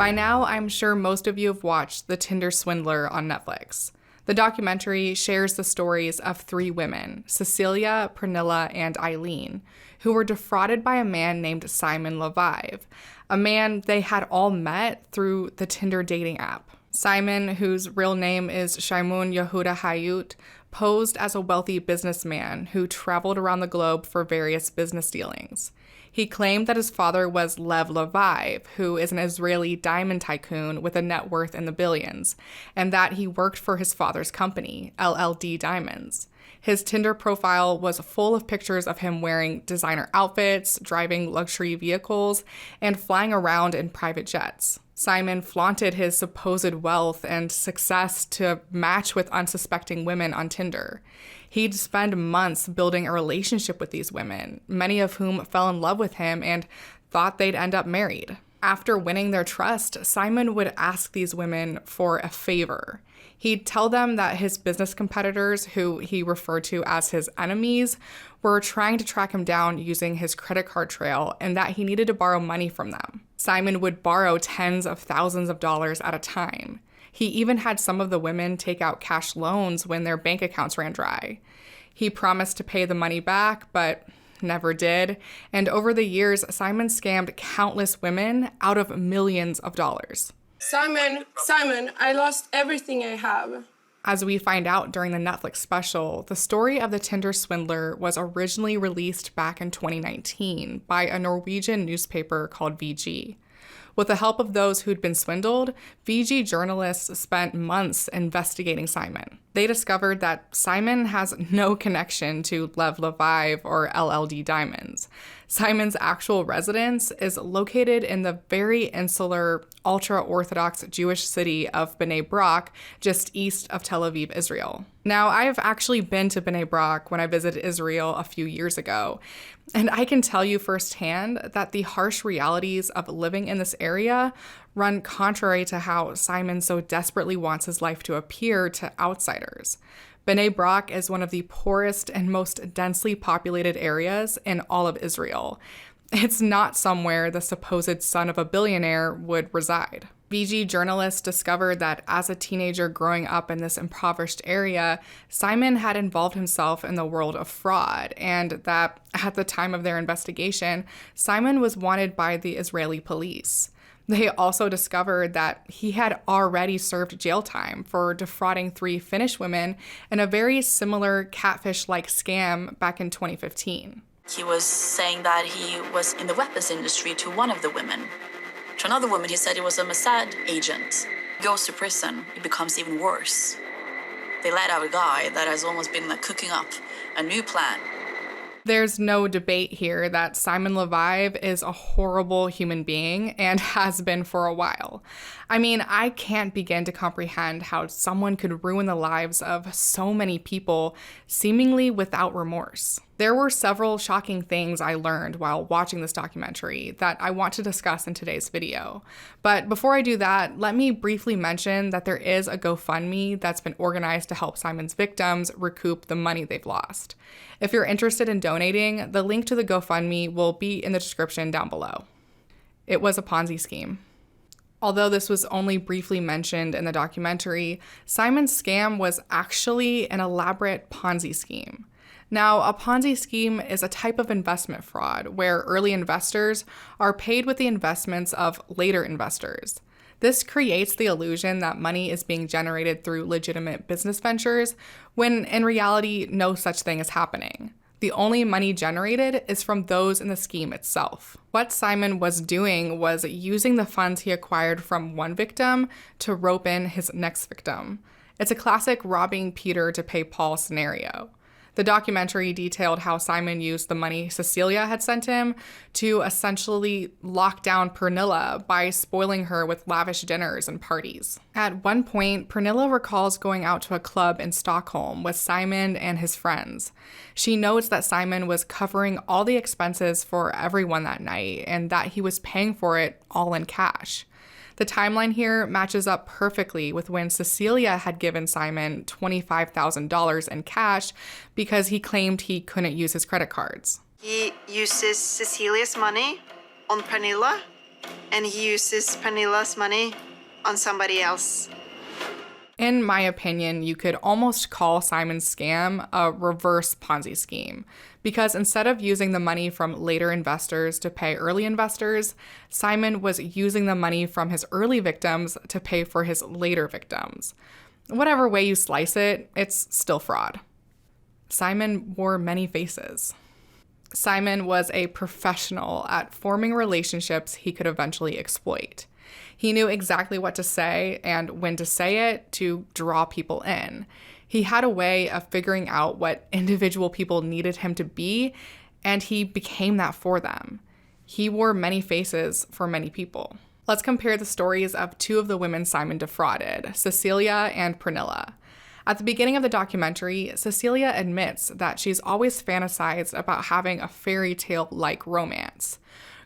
By now, I'm sure most of you have watched The Tinder Swindler on Netflix. The documentary shares the stories of 3 women, Cecilie, Pernilla, and Ayleen, who were defrauded by a man named Simon Leviev, a man they had all met through the Tinder dating app. Simon, whose real name is Shimon Yehuda Hayut, posed as a wealthy businessman who traveled around the globe for various business dealings. He claimed that his father was Lev Leviev, who is an Israeli diamond tycoon with a net worth in the billions, and that he worked for his father's company, LLD Diamonds. His Tinder profile was full of pictures of him wearing designer outfits, driving luxury vehicles, and flying around in private jets. Simon flaunted his supposed wealth and success to match with unsuspecting women on Tinder. He'd spend months building a relationship with these women, many of whom fell in love with him and thought they'd end up married. After winning their trust, Simon would ask these women for a favor. He'd tell them that his business competitors, who he referred to as his enemies, were trying to track him down using his credit card trail and that he needed to borrow money from them. Simon would borrow tens of thousands of dollars at a time. He even had some of the women take out cash loans when their bank accounts ran dry. He promised to pay the money back, but never did. And over the years, Simon scammed countless women out of millions of dollars. Simon, I lost everything I have. As we find out during the Netflix special, the story of the Tinder Swindler was originally released back in 2019 by a Norwegian newspaper called VG. With the help of those who'd been swindled, VG journalists spent months investigating Simon. They discovered that Simon has no connection to Lev Leviev or LLD Diamonds. Simon's actual residence is located in the very insular, ultra-Orthodox Jewish city of Bnei Brak, just east of Tel Aviv, Israel. Now, I have actually been to Bnei Brak when I visited Israel a few years ago, and I can tell you firsthand that the harsh realities of living in this area run contrary to how Simon so desperately wants his life to appear to outsiders. Bnei Brak is one of the poorest and most densely populated areas in all of Israel. It's not somewhere the supposed son of a billionaire would reside. VG journalists discovered that as a teenager growing up in this impoverished area, Simon had involved himself in the world of fraud, and that at the time of their investigation, Simon was wanted by the Israeli police. They also discovered that he had already served jail time for defrauding 3 Finnish women in a very similar catfish-like scam back in 2015. He was saying that he was in the weapons industry to one of the women. To another woman, he said he was a Mossad agent. He goes to prison, it becomes even worse. They let out a guy that has almost been cooking up a new plan. There's no debate here that Simon Leviev is a horrible human being and has been for a while. I mean, I can't begin to comprehend how someone could ruin the lives of so many people seemingly without remorse. There were several shocking things I learned while watching this documentary that I want to discuss in today's video. But before I do that, let me briefly mention that there is a GoFundMe that's been organized to help Simon's victims recoup the money they've lost. If you're interested in donating, the link to the GoFundMe will be in the description down below. It was a Ponzi scheme. Although this was only briefly mentioned in the documentary, Simon's scam was actually an elaborate Ponzi scheme. Now, a Ponzi scheme is a type of investment fraud where early investors are paid with the investments of later investors. This creates the illusion that money is being generated through legitimate business ventures, when in reality, no such thing is happening. The only money generated is from those in the scheme itself. What Simon was doing was using the funds he acquired from one victim to rope in his next victim. It's a classic robbing Peter to pay Paul scenario. The documentary detailed how Simon used the money Cecilie had sent him to essentially lock down Pernilla by spoiling her with lavish dinners and parties. At one point, Pernilla recalls going out to a club in Stockholm with Simon and his friends. She notes that Simon was covering all the expenses for everyone that night and that he was paying for it all in cash. The timeline here matches up perfectly with when Cecilie had given Simon $25,000 in cash because he claimed he couldn't use his credit cards. He uses Cecilie's money on Pernilla and he uses Pernilla's money on somebody else. In my opinion, you could almost call Simon's scam a reverse Ponzi scheme, because instead of using the money from later investors to pay early investors, Simon was using the money from his early victims to pay for his later victims. Whatever way you slice it, it's still fraud. Simon wore many faces. Simon was a professional at forming relationships he could eventually exploit. He knew exactly what to say and when to say it to draw people in. He had a way of figuring out what individual people needed him to be, and he became that for them. He wore many faces for many people. Let's compare the stories of two of the women Simon defrauded, Cecilie and Pernilla. At the beginning of the documentary, Cecilie admits that she's always fantasized about having a fairy tale-like romance.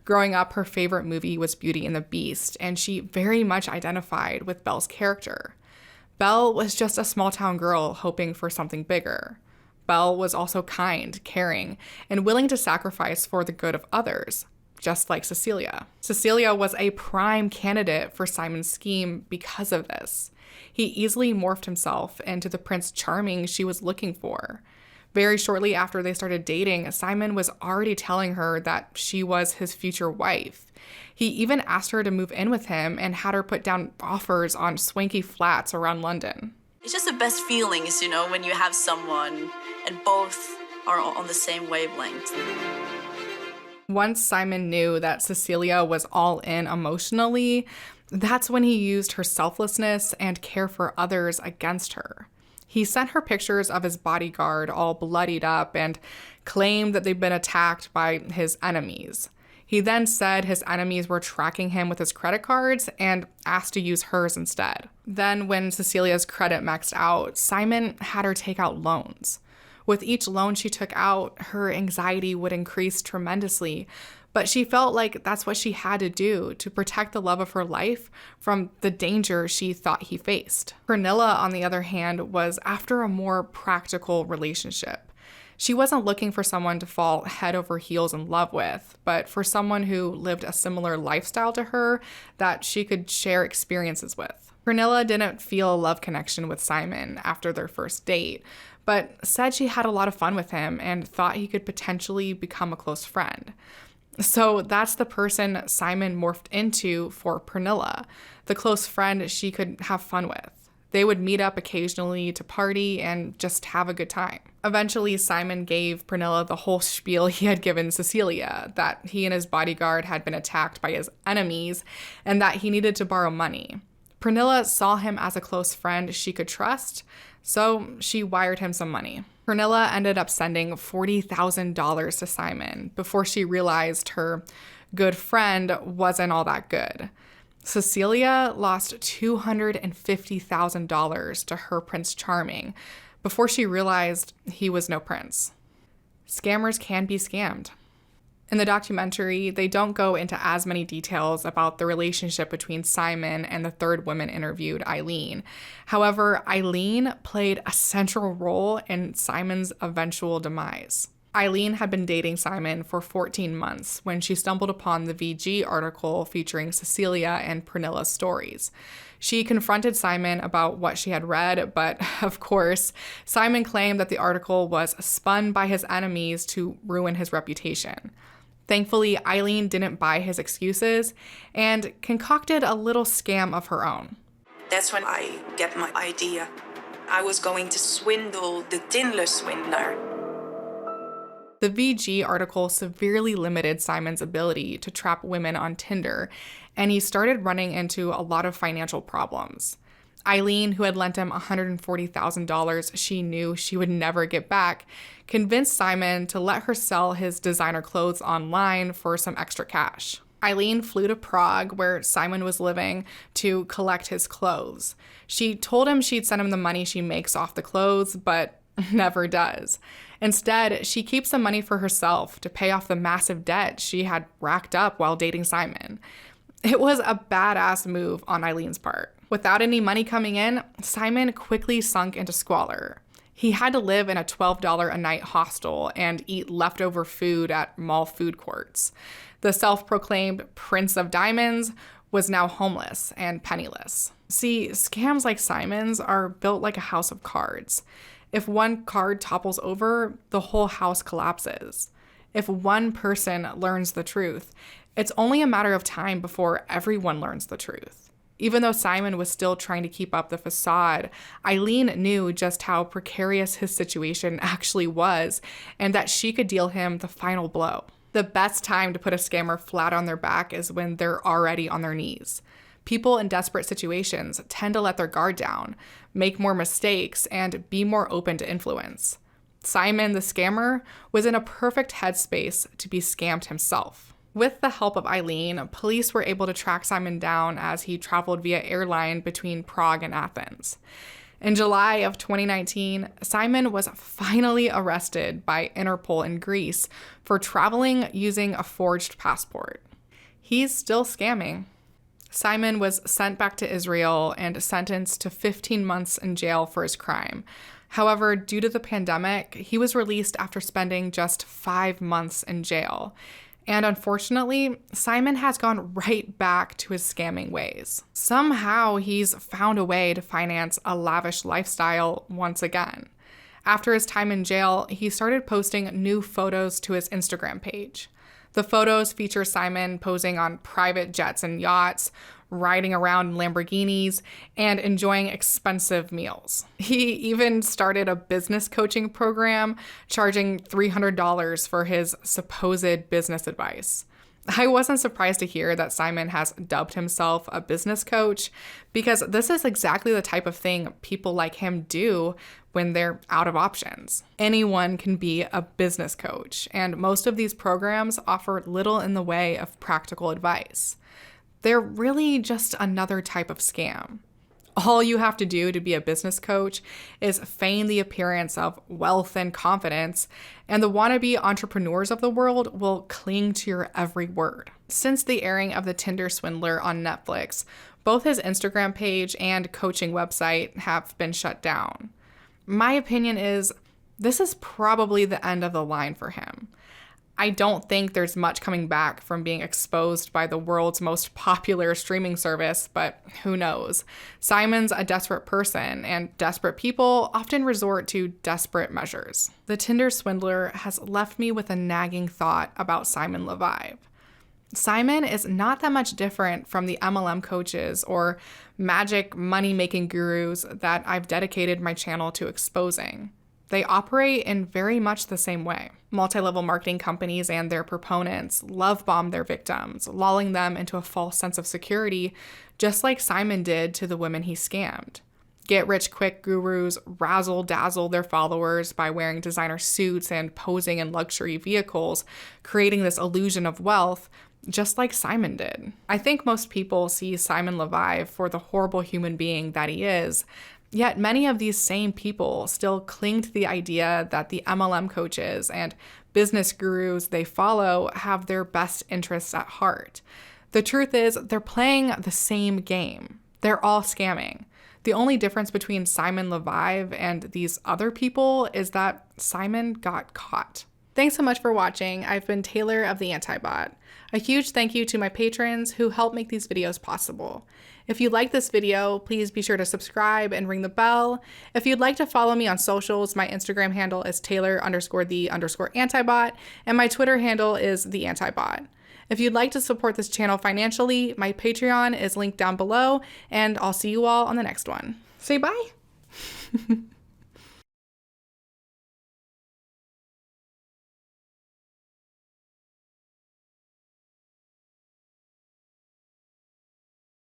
Growing up, her favorite movie was Beauty and the Beast, and she very much identified with Belle's character. Belle was just a small-town girl hoping for something bigger. Belle was also kind, caring, and willing to sacrifice for the good of others, just like Cecilie. Cecilie was a prime candidate for Simon's scheme because of this. He easily morphed himself into the Prince Charming she was looking for. Very shortly after they started dating, Simon was already telling her that she was his future wife. He even asked her to move in with him and had her put down offers on swanky flats around London. It's just the best feelings, when you have someone and both are on the same wavelength. Once Simon knew that Cecilie was all in emotionally, that's when he used her selflessness and care for others against her. He sent her pictures of his bodyguard all bloodied up and claimed that they'd been attacked by his enemies. He then said his enemies were tracking him with his credit cards and asked to use hers instead. Then when Cecilia's credit maxed out, Simon had her take out loans. With each loan she took out, her anxiety would increase tremendously, but she felt like that's what she had to do to protect the love of her life from the danger she thought he faced. Pernilla, on the other hand, was after a more practical relationship. She wasn't looking for someone to fall head over heels in love with, but for someone who lived a similar lifestyle to her that she could share experiences with. Pernilla didn't feel a love connection with Simon after their first date, but said she had a lot of fun with him and thought he could potentially become a close friend. So that's the person Simon morphed into for Pernilla, the close friend she could have fun with. They would meet up occasionally to party and just have a good time. Eventually, Simon gave Pernilla the whole spiel he had given Cecilie, that he and his bodyguard had been attacked by his enemies and that he needed to borrow money. Pernilla saw him as a close friend she could trust, so she wired him some money. Pernilla ended up sending $40,000 to Simon before she realized her good friend wasn't all that good. Cecilie lost $250,000 to her Prince Charming before she realized he was no prince. Scammers can be scammed. In the documentary, they don't go into as many details about the relationship between Simon and the third woman interviewed, Ayleen. However, Ayleen played a central role in Simon's eventual demise. Ayleen had been dating Simon for 14 months when she stumbled upon the VG article featuring Cecilie and Pernilla's stories. She confronted Simon about what she had read, but of course, Simon claimed that the article was spun by his enemies to ruin his reputation. Thankfully, Ayleen didn't buy his excuses and concocted a little scam of her own. That's when I get my idea. I was going to swindle the Tinder Swindler. The VG article severely limited Simon's ability to trap women on Tinder, and he started running into a lot of financial problems. Ayleen, who had lent him $140,000 she knew she would never get back, convinced Simon to let her sell his designer clothes online for some extra cash. Ayleen flew to Prague, where Simon was living, to collect his clothes. She told him she'd send him the money she makes off the clothes, but never does. Instead, she keeps the money for herself to pay off the massive debt she had racked up while dating Simon. It was a badass move on Ayleen's part. Without any money coming in, Simon quickly sunk into squalor. He had to live in a $12 a night hostel and eat leftover food at mall food courts. The self-proclaimed Prince of Diamonds was now homeless and penniless. See, scams like Simon's are built like a house of cards. If one card topples over, the whole house collapses. If one person learns the truth, it's only a matter of time before everyone learns the truth. Even though Simon was still trying to keep up the facade, Ayleen knew just how precarious his situation actually was and that she could deal him the final blow. The best time to put a scammer flat on their back is when they're already on their knees. People in desperate situations tend to let their guard down, make more mistakes, and be more open to influence. Simon, the scammer, was in a perfect headspace to be scammed himself. With the help of Ayleen, police were able to track Simon down as he traveled via airline between Prague and Athens. In July of 2019, Simon was finally arrested by Interpol in Greece for traveling using a forged passport. He's still scamming. Simon was sent back to Israel and sentenced to 15 months in jail for his crime. However, due to the pandemic, he was released after spending just 5 months in jail. And unfortunately, Simon has gone right back to his scamming ways. Somehow, he's found a way to finance a lavish lifestyle once again. After his time in jail, he started posting new photos to his Instagram page. The photos feature Simon posing on private jets and yachts, riding around in Lamborghinis, and enjoying expensive meals. He even started a business coaching program, charging $300 for his supposed business advice. I wasn't surprised to hear that Simon has dubbed himself a business coach, because this is exactly the type of thing people like him do when they're out of options. Anyone can be a business coach, and most of these programs offer little in the way of practical advice. They're really just another type of scam. All you have to do to be a business coach is feign the appearance of wealth and confidence, and the wannabe entrepreneurs of the world will cling to your every word. Since the airing of the Tinder Swindler on Netflix, both his Instagram page and coaching website have been shut down. My opinion is this is probably the end of the line for him. I don't think there's much coming back from being exposed by the world's most popular streaming service, but who knows? Simon's a desperate person, and desperate people often resort to desperate measures. The Tinder Swindler has left me with a nagging thought about Simon Leviev. Simon is not that much different from the MLM coaches or magic money-making gurus that I've dedicated my channel to exposing. They operate in very much the same way. Multi-level marketing companies and their proponents love bomb their victims, lulling them into a false sense of security, just like Simon did to the women he scammed. Get-rich-quick gurus razzle-dazzle their followers by wearing designer suits and posing in luxury vehicles, creating this illusion of wealth, just like Simon did. I think most people see Simon Leviev for the horrible human being that he is, yet many of these same people still cling to the idea that the MLM coaches and business gurus they follow have their best interests at heart. The truth is, they're playing the same game. They're all scamming. The only difference between Simon Leviev and these other people is that Simon got caught. Thanks so much for watching. I've been Taylor of the Antibot. A huge thank you to my patrons who help make these videos possible. If you like this video, please be sure to subscribe and ring the bell. If you'd like to follow me on socials, my Instagram handle is Taylor_the_Antibot, and my Twitter handle is the Antibot. If you'd like to support this channel financially, my Patreon is linked down below, and I'll see you all on the next one. Say bye.